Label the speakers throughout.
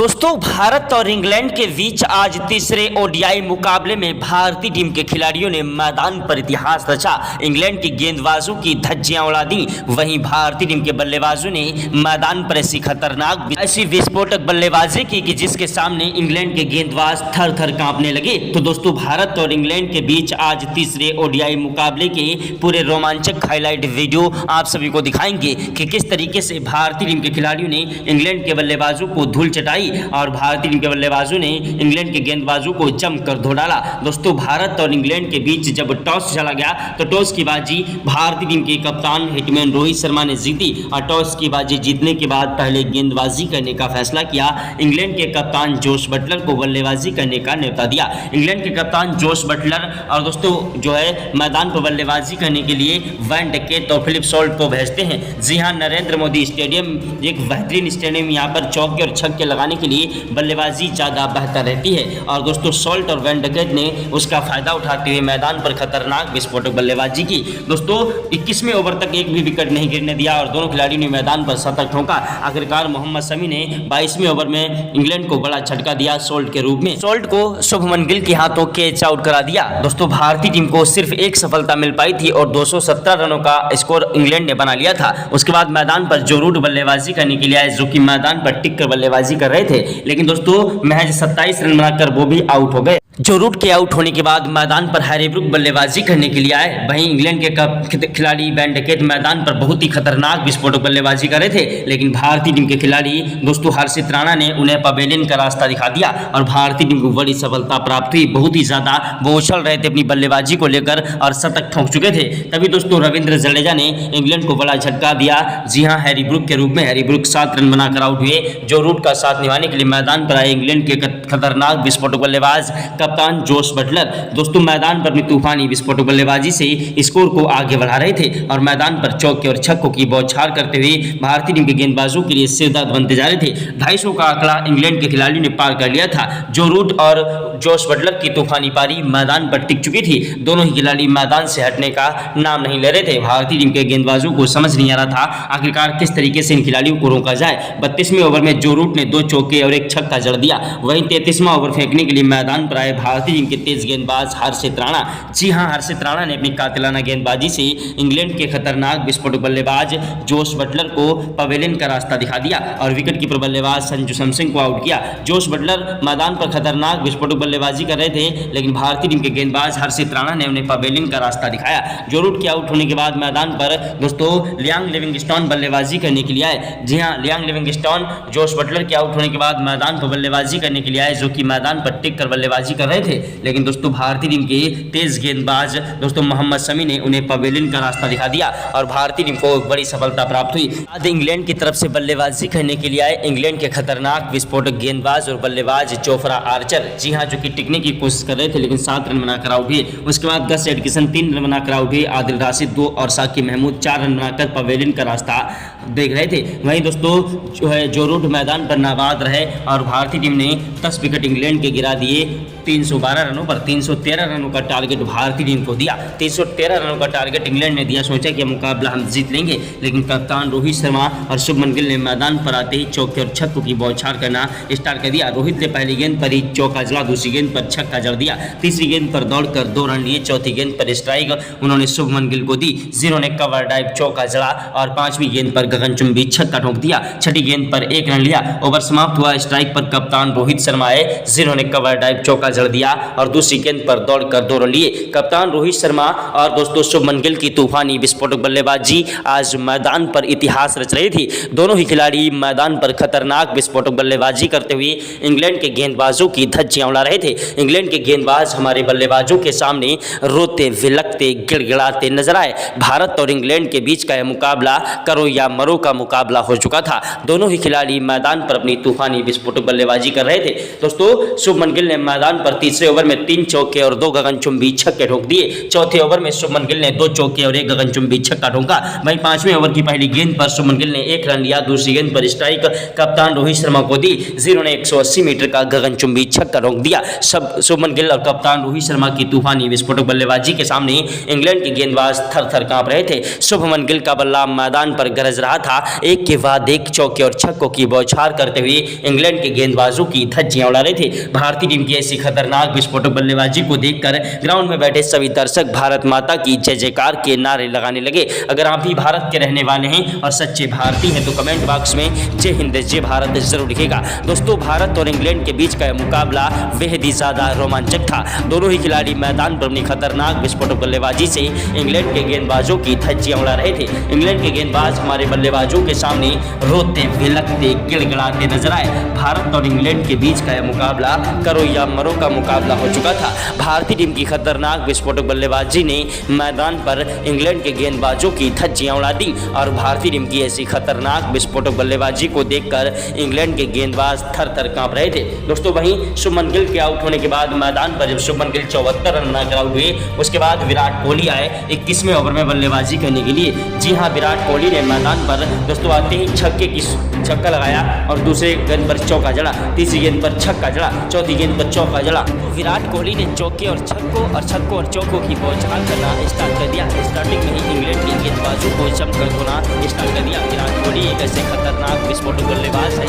Speaker 1: दोस्तों भारत और इंग्लैंड के बीच आज तीसरे ओडीआई मुकाबले में भारतीय टीम के खिलाड़ियों ने मैदान पर इतिहास रचा। इंग्लैंड की गेंदबाजों की धज्जियां उड़ा दी, वहीं भारतीय टीम के बल्लेबाजों ने मैदान पर ऐसी विस्फोटक बल्लेबाजी की कि जिसके सामने इंग्लैंड के गेंदबाज थर थर कांपने लगे। तो दोस्तों भारत और इंग्लैंड के बीच आज तीसरे ओडीआई मुकाबले के पूरे रोमांचक हाईलाइट वीडियो आप सभी को दिखाएंगे कि किस तरीके से भारतीय टीम के खिलाड़ियों ने इंग्लैंड के बल्लेबाजों को धूल चटाई और भारतीय टीम के बल्लेबाजों ने इंग्लैंड के गेंदबाजों को जमकर धो डाला। दोस्तों भारत और इंग्लैंड के बीच जब टॉस चला गया तो टॉस की बाजी भारतीय टीम के कप्तान हिटमैन रोहित शर्मा ने जीती और टॉस की बाजी जीतने के बाद पहले गेंदबाजी करने का फैसला किया। इंग्लैंड के कप्तान जोश बटलर को बल्लेबाजी करने का न्योता दिया। इंग्लैंड के कप्तान जोश बटलर और दोस्तों जो है मैदान पर बल्लेबाजी करने के लिए वैन डकेट और फिलिप सॉल्ट को भेजते हैं। जी हां, नरेंद्र मोदी स्टेडियम एक बेहतरीन स्टेडियम, यहाँ पर चौके और छक्के लगाने के लिए बल्लेबाजी ज़्यादा बेहतर रहती है और दोस्तों सॉल्ट और वैन डकेट ने उसका फायदा उठाते हुए मैदान पर खतरनाक विस्फोटक बल्लेबाजी की। दोस्तों 21वें ओवर तक एक भी विकेट नहीं गिरने दिया और दोनों खिलाड़ियों ने मैदान पर शतक ठोका। आखिरकार मोहम्मद शमी ने 22वें ओवर में इंग्लैंड को बड़ा झटका दिया सॉल्ट के रूप में। सॉल्ट को शुभमन गिल के हाथों कैच आउट करा दिया। दोस्तों भारतीय टीम को सिर्फ एक सफलता मिल पाई थी और 217 रनों का स्कोर इंग्लैंड ने बना लिया था। उसके बाद मैदान पर जो रूट बल्लेबाजी करने के लिए आए, जो कि मैदान पर टिक कर बल्लेबाजी कर रहे थे, लेकिन दोस्तों महज 27 रन बनाकर वो भी आउट हो गए। जो रूट के आउट होने के बाद मैदान पर हैरी ब्रूक बल्लेबाजी करने के लिए आए। वहीं इंग्लैंड के खिलाड़ी वैन डकेट मैदान पर बहुत ही खतरनाक विस्फोटक बल्लेबाजी कर रहे थे, लेकिन भारतीय टीम के खिलाड़ी दोस्तों हर्षित राणा ने उन्हें पवेलियन का रास्ता दिखा दिया और भारतीय टीम को बड़ी सफलता प्राप्त हुई। बहुत ही ज्यादा वो उछल रहे थे अपनी बल्लेबाजी को लेकर और शतक ठोक चुके थे। तभी दोस्तों रविंद्र जडेजा ने इंग्लैंड को बड़ा झटका दिया। जी हाँ, हैरी ब्रूक के रूप में हैरी ब्रूक 7 रन बनाकर आउट हुए। जो रूट का साथ निभाने के लिए मैदान पर आए इंग्लैंड के खतरनाक विस्फोटक बल्लेबाज कप्तान जोश बटलर दोस्तों मैदान पर अपनी तूफानी विस्फोटक बल्लेबाजी से स्कोर को आगे बढ़ा रहे थे और मैदान पर चौके और छक्कों की बौछार करते हुए भारतीय टीम के गेंदबाजों के लिए सिरदर्द बनते जा रहे थे। 250 का आंकड़ा इंग्लैंड के खिलाड़ियों ने पार कर लिया था। जो रूट और जोश बटलर की तूफानी पारी मैदान पर टिक चुकी थी। दोनों ही खिलाड़ी मैदान से हटने का नाम नहीं ले रहे थे। भारतीय टीम के गेंदबाजों को समझ नहीं आ रहा था आखिरकार किस तरीके से इन खिलाड़ियों को रोका जाए। 32वें ओवर में जो रूट ने 2 चौके और 1 छक्का जड़ दिया। वहीं 33वां ओवर फेंकने के लिए मैदान पर आए भारतीय टीम के तेज गेंदबाज हर्षित राणा। जी हां, हर्षित राणा ने अपनी कातिलाना गेंदबाजी से इंग्लैंड के खतरनाक विस्फोटक बल्लेबाज जोश बटलर को पवेलियन का रास्ता दिखा दिया और विकेट कीपर बल्लेबाज संजू सैमसन को आउट किया। जोश बटलर मैदान पर खतरनाक विस्फोटक बल्लेबाजी कर रहे थे, लेकिन भारतीय टीम के गेंदबाज हर्षित राणा ने उन्हें पवेलियन का रास्ता दिखाया। जो रूट के आउट होने के बाद मैदान पर दोस्तों लियांग लिविंगस्टोन बल्लेबाजी करने के लिए आए। जी हां, लियांग लिविंगस्टोन जोश बटलर के आउट होने के बाद मैदान पर बल्लेबाजी करने के लिए आए, जो कि मैदान पर टिक कर बल्लेबाजी कर रहे थे, लेकिन दोस्तों भारतीय टीम के तेज गेंदबाज दोस्तों मोहम्मद शमी ने उन्हें पवेलियन का रास्ता दिखा दिया और भारतीय टीम को बड़ी सफलता प्राप्त हुई। आज इंग्लैंड की तरफ से बल्लेबाजी करने के लिए आए इंग्लैंड के खतरनाक विस्फोटक गेंदबाज और बल्लेबाज जोफ्रा आर्चर। जी हां, जो कि टिकने की कोशिश कर रहे थे, लेकिन 7 रन बनाकर आउट हुए। उसके बाद गस एडकिसन 3 रन बनाकर आउट हुए। आदिल राशिद 2 और साकिब महमूद 4 रन बनाकर पवेलियन का रास्ता देख रहे थे। वहीं दोस्तों जो रूट मैदान पर नाबाद रहे और भारतीय टीम ने 10 विकेट इंग्लैंड के गिरा दिए। 312 रनों पर 313 रनों का टारगेट भारतीय टीम को दिया। 313 रनों का टारगेट इंग्लैंड ने दिया। सोचा कि मुकाबला हम जीत लेंगे, लेकिन कप्तान रोहित शर्मा और शुभमन गिल ने मैदान पर आते ही चौके और छक्कों की बौछार करना स्टार्ट कर दिया। रोहित ने पहली गेंद पर ही चौका जड़ा, दूसरी गेंद पर छक्का जड़ दिया, तीसरी गेंद पर दौड़कर 2 रन लिए, चौथी गेंद पर स्ट्राइक उन्होंने शुभमन गिल को दी, जिन्होंने कवर डाइव चौका जड़ा और 5वीं गेंद पर गगनचुंबी छक्का ठोक दिया। छठी गेंद पर 1 रन लिया। ओवर समाप्त हुआ। स्ट्राइक पर कप्तान रोहित शर्मा आए, जिन्होंने कवर डाइव चौका जड़ दिया और दूसरी गेंद पर दौड़कर 2 रन लिए। कप्तान रोहित शर्मा और दोस्तों शुभमन गिल की तूफानी विस्फोटक बल्लेबाजी आज मैदान पर इतिहास रच रही थी। दोनों ही खिलाड़ी मैदान पर खतरनाक विस्फोटक बल्लेबाजी करते हुए इंग्लैंड के गेंदबाजों की धज्जियां उड़ा रहे थे। इंग्लैंड के गेंदबाज हमारे बल्लेबाजों के सामने रोते विलकते गिड़गिड़ाते नजर आए। भारत और इंग्लैंड के बीच का यह मुकाबला करो या मरो का मुकाबला हो चुका था। दोनों ही खिलाड़ी मैदान पर अपनी तूफानी विस्फोटक बल्लेबाजी कर रहे थे। दोस्तों शुभमन गिल ने मैदान पर पर तीसरे ओवर में 3 चौके और 2 गगनचुंबी छक्के ठोक दिए। चौथे ओवर में शुभमन गिल ने 2 चौके और 1 गगनचुंबी छक्का ठोका। वहीं 5वें ओवर की पहली गेंद पर शुभमन गिल ने 1 रन लिया। दूसरी गेंद पर स्ट्राइक कप्तान रोहित शर्मा को दी, जिन्होंने 180 मीटर का गगनचुंबी छक्का ठोक दिया। शुभमन गिल और कप्तान रोहित शर्मा की तूफानी विस्फोटक बल्लेबाजी के सामने इंग्लैंड के गेंदबाज थर-थर कांप रहे थे। शुभमन गिल का बल्ला मैदान पर गरज रहा था। एक के बाद एक चौके और छक्कों की बौछार करते हुए इंग्लैंड के गेंदबाजों की धज्जियां उड़ा रहे थे। भारतीय टीम की ऐसी खतरनाक विस्फोटक बल्लेबाजी को देखकर ग्राउंड में बैठे सभी दर्शक भारत माता की जय जयकार के नारे लगाने लगे। अगर आप भी भारत के रहने वाले हैं और सच्चे भारतीय हैं तो कमेंट बॉक्स में जय हिंद जय भारत जरूर लिखेगा। दोस्तों, भारत और इंग्लैंड के बीच का यह मुकाबला बेहद ही ज्यादा रोमांचक था। दोनों ही खिलाड़ी मैदान पर अपनी खतरनाक विस्फोटक बल्लेबाजी से इंग्लैंड के गेंदबाजों की धज्जियां उड़ा रहे थे। इंग्लैंड के गेंदबाज हमारे बल्लेबाजों के सामने रोते भिलकते गिड़गिड़ाते नजर आए। भारत और इंग्लैंड के बीच का यह मुकाबला करो या मरो का मुकाबला हो चुका था। भारतीय टीम की खतरनाक विस्फोटक बल्लेबाजी ने मैदान पर इंग्लैंड के गेंदबाजों की धज्जियां उड़ा दी और भारतीय टीम की ऐसी खतरनाक विस्फोटक बल्लेबाजी को देखकर इंग्लैंड के गेंदबाज थर-थर कांप रहे थे। दोस्तों, वहीं शुभमन गिल के आउट होने के बाद मैदान पर जब शुभमन गिल 74 रन बनाकर आउट हुए, उसके बाद विराट कोहली आए 21वें ओवर में बल्लेबाजी करने के लिए। जी हां, विराट कोहली ने मैदान पर दोस्तों आते ही छक्का लगाया और दूसरे गेंद पर चौका जड़ा, तीसरी गेंद पर छक्का जड़ा, चौथी गेंद पर चौका जड़ा। विराट कोहली ने चौके और छक्कों और चौकों की बौछार करना स्टार्ट कर दिया। स्टार्टिंग में ही इंग्लैंड के गेंदबाजों को जमकर धोना स्टार्ट कर दिया। विराट कोहली एक ऐसे खतरनाक विस्फोटक बल्लेबाज है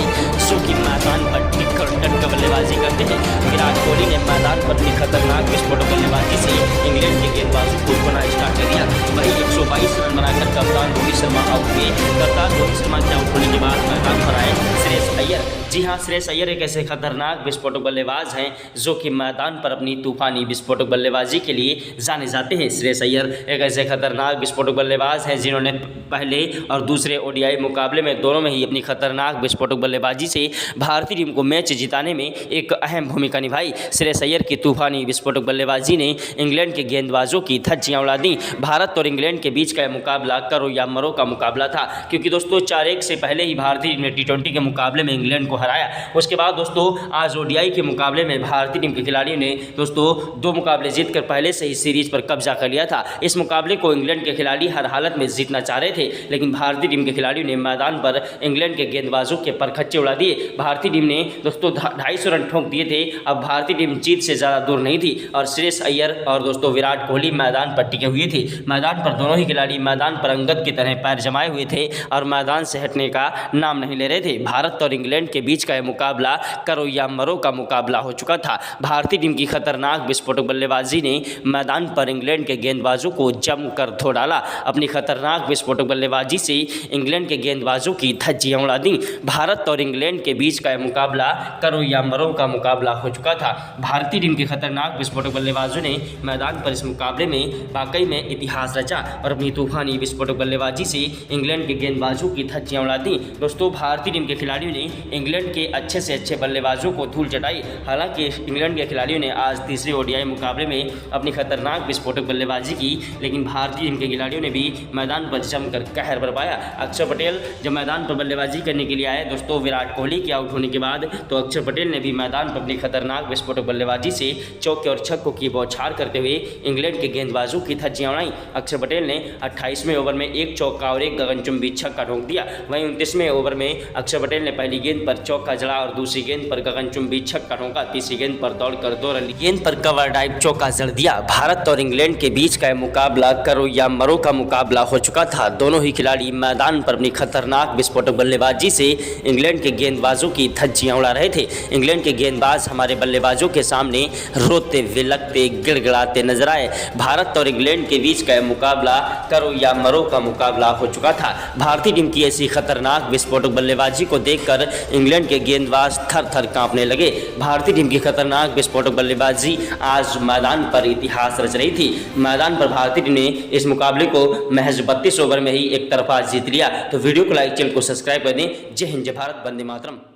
Speaker 1: जो कि मैदान पर टिक्कर टक्कर बल्लेबाजी करते हैं। विराट कोहली ने मैदान पर अपनी खतरनाक विस्फोटक बल्लेबाजी से इंग्लैंड के गेंदबाजों को धोना स्टार्ट कर दिया। वहीं 122 रन बनाकर कप्तान रोहित शर्मा आउट हुए। कप्तान रोहित शर्मा के आउट होने के बाद मैदान पर आए श्रेयस अय्यर। जी हां, श्रेयस अय्यर एक ऐसे खतरनाक विस्फोटक बल्लेबाज हैं जो कि मैदान पर अपनी तूफानी विस्फोटक बल्लेबाजी के लिए जाने जाते हैं। श्रेयस अय्यर एक ऐसे खतरनाक विस्फोटक बल्लेबाज हैं जिन्होंने पहले और दूसरे ओडीआई मुकाबले में दोनों में ही अपनी खतरनाक विस्फोटक बल्लेबाजी से भारतीय टीम को मैच जिताने में एक अहम भूमिका निभाई। श्रेयस अय्यर की तूफानी विस्फोटक बल्लेबाजी ने इंग्लैंड के गेंदबाजों की धज्जियां उड़ा दी। भारत और इंग्लैंड के बीच का मुकाबला करो या मरो का मुकाबला था, क्योंकि दोस्तों 4-1 से पहले ही भारतीय टीम ने T20 के मुकाबले में इंग्लैंड को हराया। उसके बाद दोस्तों आज ओडीआई के मुकाबले में भारतीय टीम के खिलाड़ियों ने दोस्तों 2 मुकाबले जीतकर पहले से ही सीरीज पर कब्जा कर लिया था। इस मुकाबले को इंग्लैंड के खिलाड़ी हर हालत में जीतना चाह रहे थे, लेकिन भारतीय टीम के खिलाड़ियों ने मैदान पर इंग्लैंड के गेंदबाजों के परखच्चे उड़ा दिए। भारतीय टीम ने दोस्तों 250 रन ठोक दिए थे। अब भारतीय टीम जीत से ज़्यादा दूर नहीं थी और श्रेयस अय्यर और दोस्तों विराट कोहली मैदान पर टिके हुए थे। मैदान पर दोनों ही खिलाड़ी मैदान पर अंगद की तरह पैर जमाए हुए थे और मैदान से हटने का नाम नहीं ले रहे थे। भारत और इंग्लैंड के बीच का यह मुकाबला करो या मरो का मुकाबला हो चुका था। भारतीय टीम की खतरनाक विस्फोटक बल्लेबाजी ने मैदान पर इंग्लैंड के गेंदबाजों को जमकर धो डाला। अपनी खतरनाक विस्फोटक बल्लेबाजी से इंग्लैंड के गेंदबाजों की धज्जियां उड़ा दी। भारत और इंग्लैंड के बीच का यह मुकाबला करो या मरो का मुकाबला हो चुका था। भारतीय टीम के खतरनाक विस्फोटक बल्लेबाजों ने मैदान पर इस मुकाबले में वाकई में इतिहास रचा और अपनी तूफानी विस्फोटक बल्लेबाजी से इंग्लैंड के गेंदबाजों की धज्जियां उड़ा दी। दोस्तों, भारतीय टीम के खिलाड़ियों ने इंग्लैंड के अच्छे से अच्छे बल्लेबाजों को धूल चटाई। हालांकि इंग्लैंड के खिलाड़ियों ने आज तीसरे ओडीआई मुकाबले में अपनी खतरनाक विस्फोटक बल्लेबाजी की, लेकिन भारतीय टीम के खिलाड़ियों ने भी मैदान पर जमकर कहर बरपाया। अक्षर पटेल जब मैदान पर बल्लेबाजी करने के लिए आए दोस्तों विराट कोहली के आउट होने के बाद, तो अक्षर पटेल ने भी मैदान पर अपनी खतरनाक विस्फोटक बल्लेबाजी से चौके और छक्कों की बौछार करते हुए इंग्लैंड के गेंदबाजों की धज्जियां उड़ाई। अक्षर पटेल ने 28वें ओवर में 1 चौका और 1 गगनचुंबी छक्का ठोक दिया। वहीं 29वें ओवर में अक्षर पटेल ने पहली गेंद पर चौका जड़ा और दूसरी गेंद पर गगनचुंबी छक्का ठोका। तीसरी गेंद पर दौड़कर 2 रन गेंद पर कवर ड्राइव चौका जड़ दिया। भारत और इंग्लैंड के बीच का मुकाबला करो या मरो का मुकाबला हो चुका था। दोनों ही खिलाड़ी मैदान पर अपनी खतरनाक विस्फोटक बल्लेबाजी से इंग्लैंड के गेंदबाजों की धज्जियां उड़ा रहे थे। इंग्लैंड के गेंदबाज हमारे बल्लेबाजों के सामने रोते विलकते गिड़गिड़ाते नजर आए। भारत और इंग्लैंड के बीच का मुकाबला करो या मरो का मुकाबला हो चुका था। भारतीय टीम की ऐसी खतरनाक विस्फोटक बल्लेबाजी को देखकर इंग्लैंड के गेंदबाज थर-थर कांपने लगे। भारतीय टीम की खतरनाक विस्फोटक बल्लेबाजी आज मैदान पर इतिहास रच रही थी। मैदान पर भारतीय टीम ने इस मुकाबले को महज 32 ओवर में ही एक तरफा जीत लिया। तो वीडियो को लाइक, चैनल को सब्सक्राइब कर दें। जय हिंद, जय भारत, वंदे मातरम।